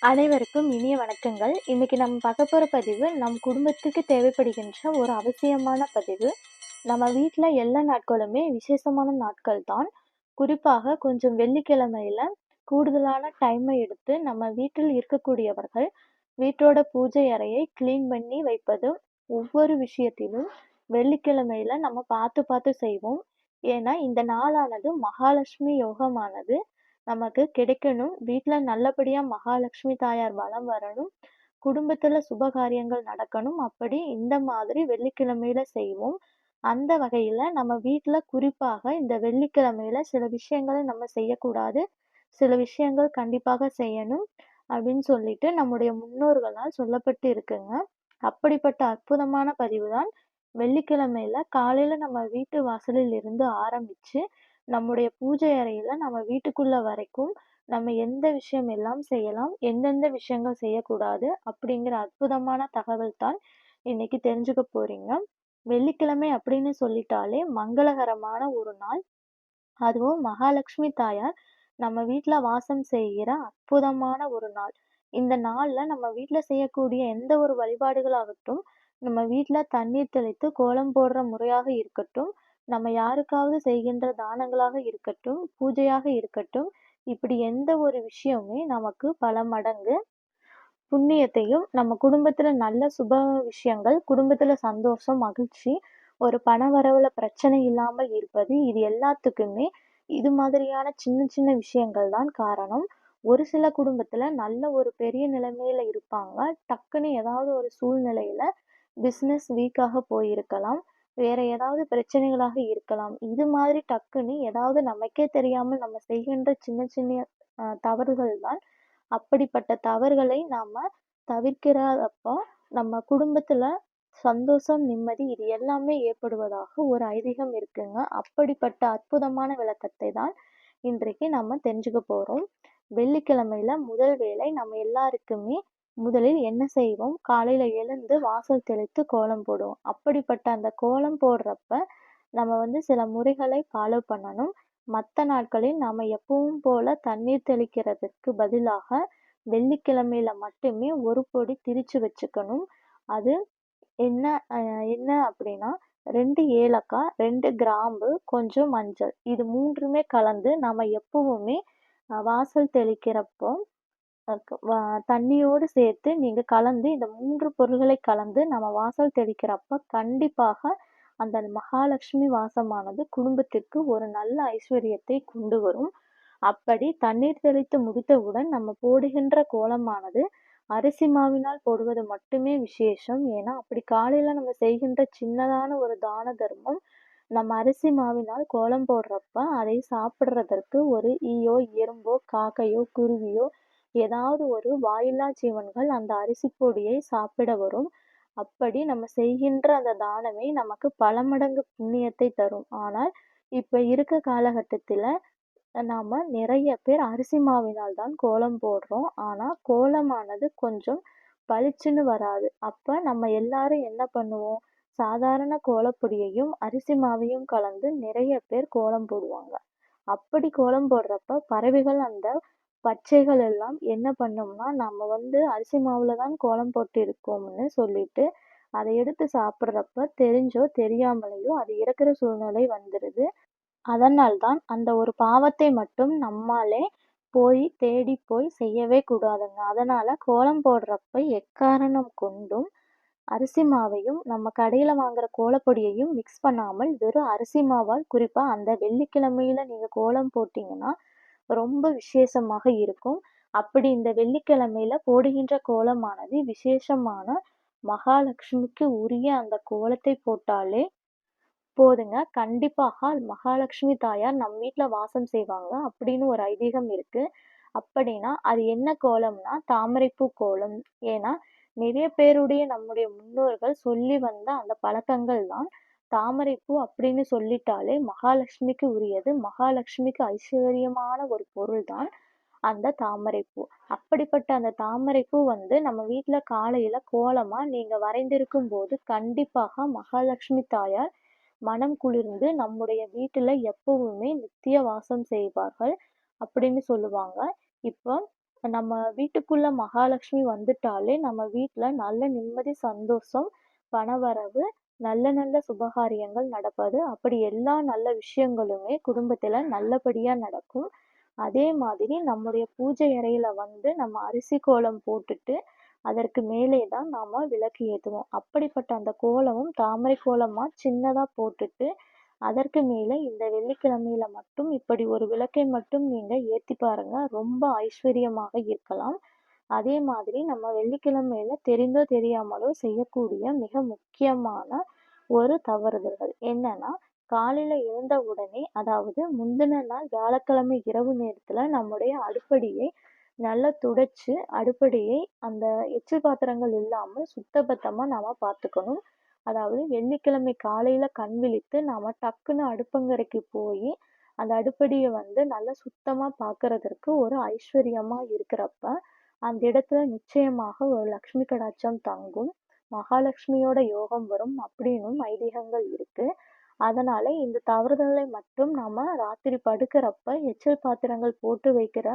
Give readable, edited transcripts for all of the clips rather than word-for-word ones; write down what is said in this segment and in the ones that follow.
அனைவருக்கும் இனிய வணக்கங்கள். இன்னைக்கு நம்ம பார்க்க போற பதிவு, நம் குடும்பத்துக்கு தேவைப்படுகின்ற ஒரு அவசியமான பதிவு. நம்ம வீட்ல எல்லா நாட்களுமே விசேஷமான நாட்கள் தான். குறிப்பாக கொஞ்சம் வெள்ளிக்கிழமையில கூடுதலான டைமை எடுத்து நம்ம வீட்டில் இருக்கக்கூடியவர்கள், வீட்டோட பூஜை அறையை கிளீன் பண்ணி வைப்பதும், ஒவ்வொரு விஷயத்திலும் வெள்ளிக்கிழமையில நம்ம பார்த்து பார்த்து செய்வோம். ஏன்னா, இந்த நாளானது மகாலட்சுமி யோகமானது. நமக்கு கிடைக்கணும். வீட்ல நல்லபடியா மகாலட்சுமி தாயார் வலம் வரணும். குடும்பத்துல சுப காரியங்கள் நடக்கணும். அப்படி இந்த மாதிரி வெள்ளிக்கிழமையில செய்வோம். அந்த வகையில நம்ம வீட்ல குறிப்பாக இந்த வெள்ளிக்கிழமையில சில விஷயங்கள நம்ம செய்யக்கூடாது. சில விஷயங்கள் கண்டிப்பாக செய்யணும். அப்படின்னு சொல்லிட்டு நம்முடைய முன்னோர்களால் சொல்லப்பட்டு இருக்குங்க. அப்படிப்பட்ட அற்புதமான பதிவு தான் வெள்ளிக்கிழமையில காலையில நம்ம வீட்டு வாசலில் இருந்து ஆரம்பிச்சு, நம்முடைய பூஜை அறையில நம்ம வீட்டுக்குள்ள வரைக்கும் நம்ம எந்த விஷயம் எல்லாம் செய்யலாம், எந்தெந்த விஷயங்கள் செய்யக்கூடாது அப்படிங்கிற அற்புதமான தகவல் தான் இன்னைக்கு தெரிஞ்சுக்க போறீங்க. வெள்ளிக்கிழமை அப்படின்னு சொல்லிட்டாலே மங்களகரமான ஒரு நாள். அதுவும் மகாலட்சுமி தாயார் நம்ம வீட்ல வாசம் செய்கிற அற்புதமான ஒரு நாள். இந்த நாள்ல நம்ம வீட்ல செய்யக்கூடிய எந்த ஒரு வழிபாடுகளாகட்டும், நம்ம வீட்ல தண்ணீர் தெளித்து கோலம் போடுற முறையாக இருக்கட்டும், நம்ம யாருக்காவது செய்கின்ற தானங்களாக இருக்கட்டும், பூஜையாக இருக்கட்டும், இப்படி எந்த ஒரு விஷயமுமே நமக்கு பல மடங்கு புண்ணியத்தையும், நம்ம குடும்பத்துல நல்ல சுப விஷயங்கள், குடும்பத்துல சந்தோஷம், மகிழ்ச்சி, ஒரு பணவரவுல பிரச்சனை இல்லாமல் இருப்பது, இது எல்லாத்துக்குமே இது மாதிரியான சின்ன சின்ன விஷயங்கள் தான் காரணம். ஒரு சில குடும்பத்துல நல்ல ஒரு பெரிய நிலைமையில இருப்பாங்க. டக்குன்னு ஏதாவது ஒரு சூழ்நிலையில பிசினஸ் வீக்காக போயிருக்கலாம். வேற ஏதாவது பிரச்சனைகளாக இருக்கலாம். இது மாதிரி டக்குன்னு ஏதாவது நமக்கே தெரியாமல் நம்ம செய்கின்ற சின்ன சின்ன தவறுகள் தான். அப்படிப்பட்ட தவறுகளை நாம தவிர்க்கிறப்போ நம்ம குடும்பத்துல சந்தோஷம், நிம்மதி இது எல்லாமே ஏற்படுவதாக ஒரு ஐதீகம் இருக்குங்க. அப்படிப்பட்ட அற்புதமான விளக்கத்தை தான் இன்றைக்கு நம்ம தெரிஞ்சுக்க போறோம். வெள்ளிக்கிழமையில முதல் வேளை நம்ம எல்லாருக்குமே முதலில் என்ன செய்வோம்? காலையில எழுந்து வாசல் தெளித்து கோலம் போடுவோம். அப்படிப்பட்ட அந்த கோலம் போடுறப்ப நம்ம சில முறைகளை ஃபாலோ பண்ணணும். மத்த நாட்களில் நாம எப்பவும் போல தண்ணீர் தெளிக்கிறதுக்கு பதிலாக வெள்ளிக்கிழமையில மட்டுமே ஒரு பொடி திரிச்சு வச்சுக்கணும். அது என்ன என்ன அப்படின்னா 2 ஏலக்காய், 2 கிராம்பு, கொஞ்சம் மஞ்சள். இது 3மே கலந்து நாம எப்பவுமே வாசல் தெளிக்கிறப்போ தண்ணியோடு சேர்த்து நீங்க கலந்து இந்த 3 பொருள்களை கலந்து நம்ம வாசல் தெளிக்கிறப்ப கண்டிப்பாக அந்த மகாலட்சுமி வாசமானது குடும்பத்திற்கு ஒரு நல்ல ஐஸ்வர்யத்தை கொண்டு வரும். அப்படி தண்ணீர் தெளித்து முடித்தவுடன் நம்ம போடுகின்ற கோலமானது அரிசி மாவினால் போடுவது மட்டுமே விசேஷம். ஏன்னா அப்படி காலையில நம்ம செய்கின்ற சின்னதான ஒரு தான தர்மம் நம்ம அரிசி மாவினால் கோலம் போடுறப்ப அதை சாப்பிடுறதற்கு ஒரு ஈயோ, எறும்போ, காக்கையோ, குருவியோ ஏதாவது ஒரு வாயில்லா ஜீவன்கள் அந்த அரிசி பொடியை சாப்பிட வரும். அப்படி நம்ம செய்கின்ற அந்த தானமே நமக்கு பல மடங்கு புண்ணியத்தை தரும். ஆனால் இப்ப இருக்க காலகட்டத்துல நாம நிறைய பேர் அரிசி மாவினால் தான் கோலம் போடுறோம். ஆனா கோலமானது கொஞ்சம் பளிச்சுன்னு வராது. அப்ப நம்ம எல்லாரும் என்ன பண்ணுவோம்? சாதாரண கோலப்பொடியையும், அரிசி மாவையும் கலந்து நிறைய பேர் கோலம் போடுவாங்க. அப்படி கோலம் போடுறப்ப பறவைகள் அந்த பச்சைகள் எல்லாம் என்ன பண்ணும்னா, நம்ம அரிசி மாவுல தான் கோலம் போட்டு இருக்கோம்னு சொல்லிட்டு, அதை எடுத்து சாப்பிடுறப்ப தெரிஞ்சோ, தெரியாமலேயோ அது இறக்குற சூழ்நிலை வந்துருது. அதனால் தான் அந்த ஒரு பாவத்தை மட்டும் நம்மாலே தேடி போய் செய்யவே கூடாதுங்க. அதனால கோலம் போடுறப்ப எக்காரணம் கொண்டும் அரிசி மாவையும், நம்ம கடையில வாங்குற கோலப்பொடியையும் மிக்ஸ் பண்ணாமல் வெறும் அரிசி மாவால் குறிப்பா அந்த வெள்ளிக்கிழமையில நீங்க கோலம் போட்டீங்கன்னா, ரொம்ப விசேஷமாக இருக்கும். அப்படி இந்த வெள்ளிக்கிழமையில போடுகின்ற கோலமானது விசேஷமான மகாலட்சுமிக்கு உரிய அந்த கோலத்தை போட்டாலே போதுங்க. கண்டிப்பாக மகாலட்சுமி தாயார் நம் வீட்ல வாசம் செய்வாங்க அப்படின்னு ஒரு ஐதீகம் இருக்கு. அப்படின்னா, அது என்ன கோலம்னா, தாமரைப்பூ கோலம். ஏன்னா, நிறைய பேருடைய நம்முடைய முன்னோர்கள் சொல்லி வந்த அந்த பழக்கங்கள் தான் தாமரைப்பூ அப்படின்னு சொல்லிட்டாலே மகாலட்சுமிக்கு உரியது. மகாலட்சுமிக்கு ஐஸ்வர்யமான ஒரு பொருள் தான் அந்த தாமரைப்பூ. அப்படிப்பட்ட அந்த தாமரைப்பூ நம்ம வீட்ல காலையில கோலமா நீங்க வரைந்திருக்கும்போது, கண்டிப்பாக மகாலட்சுமி தாயார் மனம் குளிர்ந்து நம்முடைய வீட்டுல எப்பவுமே நித்திய வாசம் செய்வார்கள் அப்படின்னு சொல்லுவாங்க. இப்போ நம்ம வீட்டுக்குள்ள மகாலட்சுமி வந்துட்டாலே, நம்ம வீட்ல நல்ல நிம்மதி, சந்தோஷம், பணவரவு, நல்ல நல்ல சுபகாரியங்கள் நடப்பது. அப்படி எல்லா நல்ல விஷயங்களுமே குடும்பத்தில நல்லபடியா நடக்கும். அதே மாதிரி நம்முடைய பூஜை அறையில வந்து நம்ம அரிசி கோலம் போட்டுட்டு, அதற்கு மேலே தான் நாம விளக்கு ஏத்துவோம். அப்படிப்பட்ட அந்த கோலமும் தாமரை கோலமா சின்னதா போட்டுட்டு, அதற்கு மேல இந்த வெள்ளிக்கிழமையில மட்டும் இப்படி ஒரு விளக்கை மட்டும் நீங்க ஏத்தி பாருங்க. ரொம்ப ஐஸ்வர்யமாக இருக்கலாம். அதே மாதிரி நம்ம வெள்ளிக்கிழமையில தெரிந்தோ தெரியாமலோ செய்யக்கூடிய மிக முக்கியமான ஒரு தவறுதல்கள் என்னன்னா, காலையில எழுந்த உடனே அதாவது முந்தின நாள் வியாழக்கிழமை இரவு நேரத்துல நம்முடைய அடுப்படியை நல்லா துடைச்சு, அடுப்படியை அந்த எச்சில் பாத்திரங்கள் இல்லாமல் சுத்தபத்தமா நாம பார்த்துக்கணும். அதாவது வெள்ளிக்கிழமை காலையில கண் விழித்து நாம டக்குன்னு அடுப்பங்கரைக்கு போயி, அந்த அடுப்படிய வந்து நல்லா சுத்தமா பார்க்கறதற்கு ஒரு ஐஸ்வர்யமா இருக்கிறப்ப, அந்த இடத்துல நிச்சயமாக ஒரு லக்ஷ்மி கடாட்சம் தங்கும். மகாலட்சுமியோட யோகம் வரும் அப்படின்னும் ஐதீகங்கள் இருக்கு. அதனால இந்த தவறுதலை மட்டும் நாம ராத்திரி படுக்கிறப்ப எச்சில் பாத்திரங்கள் போட்டு வைக்கிற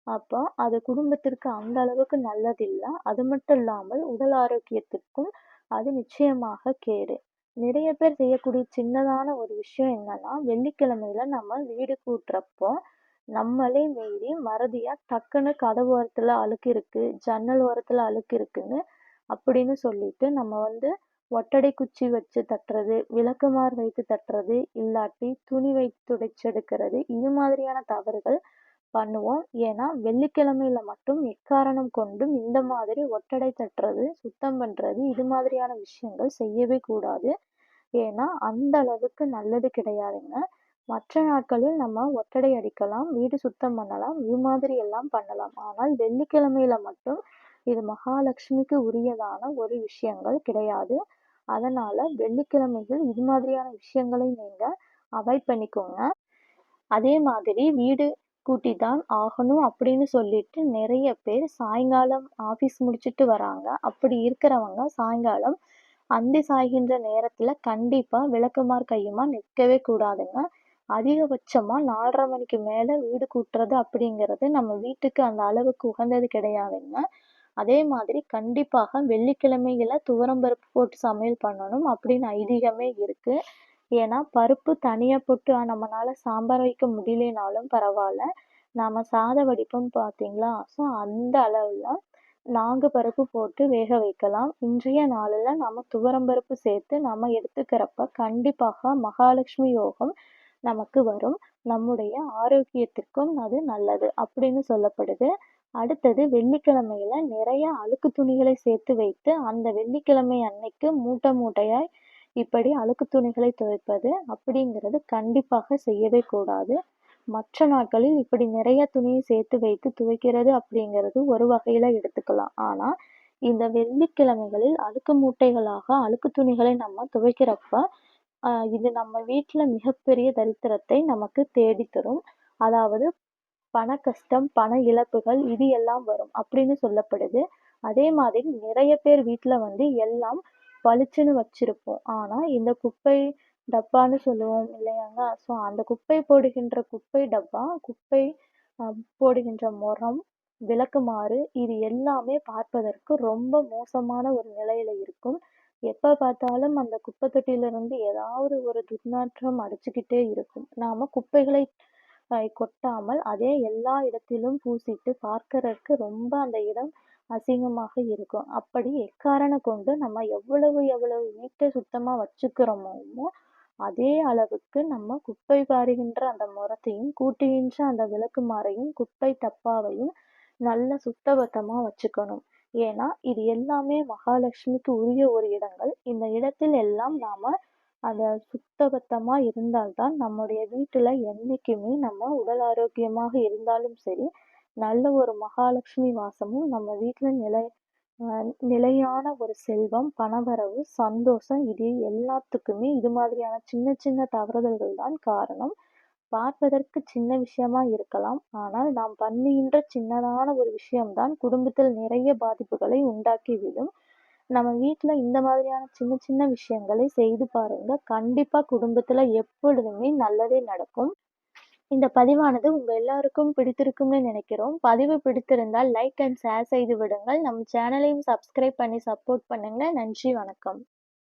அப்போ அது குடும்பத்திற்கு அந்த அளவுக்கு நல்லதில்ல. அது மட்டும் இல்லாமல் உடல் ஆரோக்கியத்திற்கும் அது நிச்சயமாக கேடு. நிறைய பேர் செய்யக்கூடிய சின்னதான ஒரு விஷயம் என்னன்னா, வெள்ளிக்கிழமையில நம்ம வீடு கூட்டுறப்போ, நம்மளே மீறி மறதியா டக்குன்னு கதவு ஓரத்துல அழுக்கு இருக்கு, ஜன்னல் ஓரத்துல அழுக்கு இருக்குன்னு அப்படின்னு சொல்லிட்டு நம்ம வந்து ஒட்டடை குச்சி வச்சு தட்டுறது, விளக்குமாறு வைத்து தட்டுறது, இல்லாட்டி துணி வைத்து துடைச்சு எடுக்கிறது, இது மாதிரியான தவறுகள் பண்ணுவோம். ஏன்னா, வெள்ளிக்கிழமையில மட்டும் எக்காரணம் கொண்டும் இந்த மாதிரி ஒட்டடை தட்டுறது, சுத்தம் பண்றது, இது மாதிரியான விஷயங்கள் செய்யவே கூடாது. ஏன்னா, அந்த அளவுக்கு நல்லது கிடையாதுங்க. மற்ற நாட்களில் நம்ம ஒட்டடை அடிக்கலாம், வீடு சுத்தம் பண்ணலாம், இது மாதிரி எல்லாம் பண்ணலாம். ஆனால் வெள்ளிக்கிழமையில மட்டும் இது மகாலட்சுமிக்கு உரியதான ஒரு விஷயங்கள் கிடையாது. அதனால வெள்ளிக்கிழமைகள் இது மாதிரியான விஷயங்களை நீங்க அவாய்ட் பண்ணிக்கோங்க. அதே மாதிரி வீடு கூட்டிதான் ஆகணும் அப்படின்னு சொல்லிட்டு நிறைய பேர் சாயங்காலம் ஆபீஸ் முடிச்சிட்டு வராங்க. அப்படி இருக்கிறவங்க சாயங்காலம் அந்தி சாய்கின்ற நேரத்துல கண்டிப்பா விளக்குமாறு கையுமா நிற்கவே கூடாதுங்க. அதிகபட்சமா 4:30 மணிக்கு மேல வீடு கூட்டுறது அப்படிங்கிறது நம்ம வீட்டுக்கு அந்த அளவுக்கு உகந்தது கிடையாதுங்க. அதே மாதிரி கண்டிப்பாக வெள்ளிக்கிழமையில துவரம் பருப்பு போட்டு சமையல் பண்ணணும் அப்படின்னு ஐதீகமே இருக்கு. ஏன்னா பருப்பு தனியா போட்டு நம்மனால சாம்பார் வைக்க முடியலைனாலும் பரவாயில்ல. நாம சாதம் வடிப்போம் பார்த்தீங்களா? ஸோ அந்த அளவுல 4 பருப்பு போட்டு வேக வைக்கலாம். இன்றைய நாளுல நம்ம துவரம் பருப்பு சேர்த்து நம்ம எடுத்துக்கிறப்ப கண்டிப்பாக மகாலட்சுமி யோகம் நமக்கு வரும். நம்முடைய ஆரோக்கியத்திற்கும் அது நல்லது அப்படின்னு சொல்லப்படுது. அடுத்தது வெள்ளிக்கிழமையில நிறைய அழுக்கு துணிகளை சேர்த்து வைத்து அந்த வெள்ளிக்கிழமை அன்னைக்கு மூட்டை மூட்டையாய் இப்படி அழுக்கு துணிகளை துவைப்பது அப்படிங்கிறது கண்டிப்பாக செய்யவே கூடாது. மற்ற நாட்களில் இப்படி நிறைய துணியை சேர்த்து வைத்து துவைக்கிறது அப்படிங்கிறது ஒரு வகையில எடுத்துக்கலாம். ஆனா இந்த வெள்ளிக்கிழமைகளில் அழுக்கு மூட்டைகளாக அழுக்கு துணிகளை நம்ம துவைக்கிறப்ப இது நம்ம வீட்டுல மிகப்பெரிய தரித்திரத்தை நமக்கு தேடித் தரும். அதாவது பண கஷ்டம், பண இழப்புகள் இது எல்லாம் வரும் அப்படின்னு சொல்லப்படுது. அதே மாதிரி நிறைய பேர் வீட்ல வந்து எல்லாம் பளிச்சுன்னு வச்சிருப்போம். ஆனா இந்த குப்பை டப்பான்னு சொல்லுவோம் இல்லையாங்க? ஸோ அந்த குப்பை போடுகின்ற குப்பை டப்பா, குப்பை போடுகின்ற முறம், விளக்குமாறு இது எல்லாமே பார்ப்பதற்கு ரொம்ப மோசமான ஒரு நிலையில இருக்கும். எப்ப பார்த்தாலும் அந்த குப்பை தொட்டியிலிருந்து ஏதாவது ஒரு துர்நாற்றம் அடிச்சுக்கிட்டே இருக்கும். நாம குப்பைகளை கொட்டாமல் அதே எல்லா இடத்திலும் பூசிட்டு பார்க்கறதுக்கு ரொம்ப அந்த இடம் அசிங்கமாக இருக்கும். அப்படி எக்காரணம் கொண்டு நம்ம எவ்வளவு வீட்டை சுத்தமா வச்சுக்கிறோமோ அதே அளவுக்கு நம்ம குப்பை வாருகின்ற அந்த முறத்தையும் கூட்டுகின்ற அந்த விளக்குமாறையும் குப்பை டப்பாவையும் நல்ல சுத்தபத்தமா வச்சுக்கணும். ஏன்னா இது எல்லாமே மகாலட்சுமிக்கு உரிய ஒரு இடங்கள். இந்த இடத்தில் எல்லாம் நாம அத சுத்தபத்தமா இருந்தால்தான் நம்முடைய வீட்டுல என்னைக்குமே நம்ம உடல் ஆரோக்கியமாக இருந்தாலும் சரி, நல்ல ஒரு மகாலட்சுமி வாசமும் நம்ம வீட்டுல நிலையான ஒரு செல்வம், பணவரவு, சந்தோஷம் இது எல்லாத்துக்குமே இது மாதிரியான சின்ன சின்ன தவறுதல்கள் தான் காரணம். பார்ப்பதற்கு சின்ன விஷயமா இருக்கலாம். ஆனால் நாம் பண்ணுகின்ற சின்னதான ஒரு விஷயம்தான் குடும்பத்தில் நிறைய பாதிப்புகளை உண்டாக்கிவிடும். நம்ம வீட்ல இந்த மாதிரியான சின்ன சின்ன விஷயங்களை செய்து பாருங்க. கண்டிப்பா குடும்பத்துல எப்பொழுதுமே நல்லதே நடக்கும். இந்த பதிவானது உங்க எல்லாருக்கும் பிடித்திருக்கும்னு நினைக்கிறோம். பதிவு பிடித்திருந்தால் லைக் அண்ட் ஷேர் செய்து விடுங்கள். நம்ம சேனலையும் சப்ஸ்கிரைப் பண்ணி சப்போர்ட் பண்ணுங்க. நன்றி, வணக்கம்.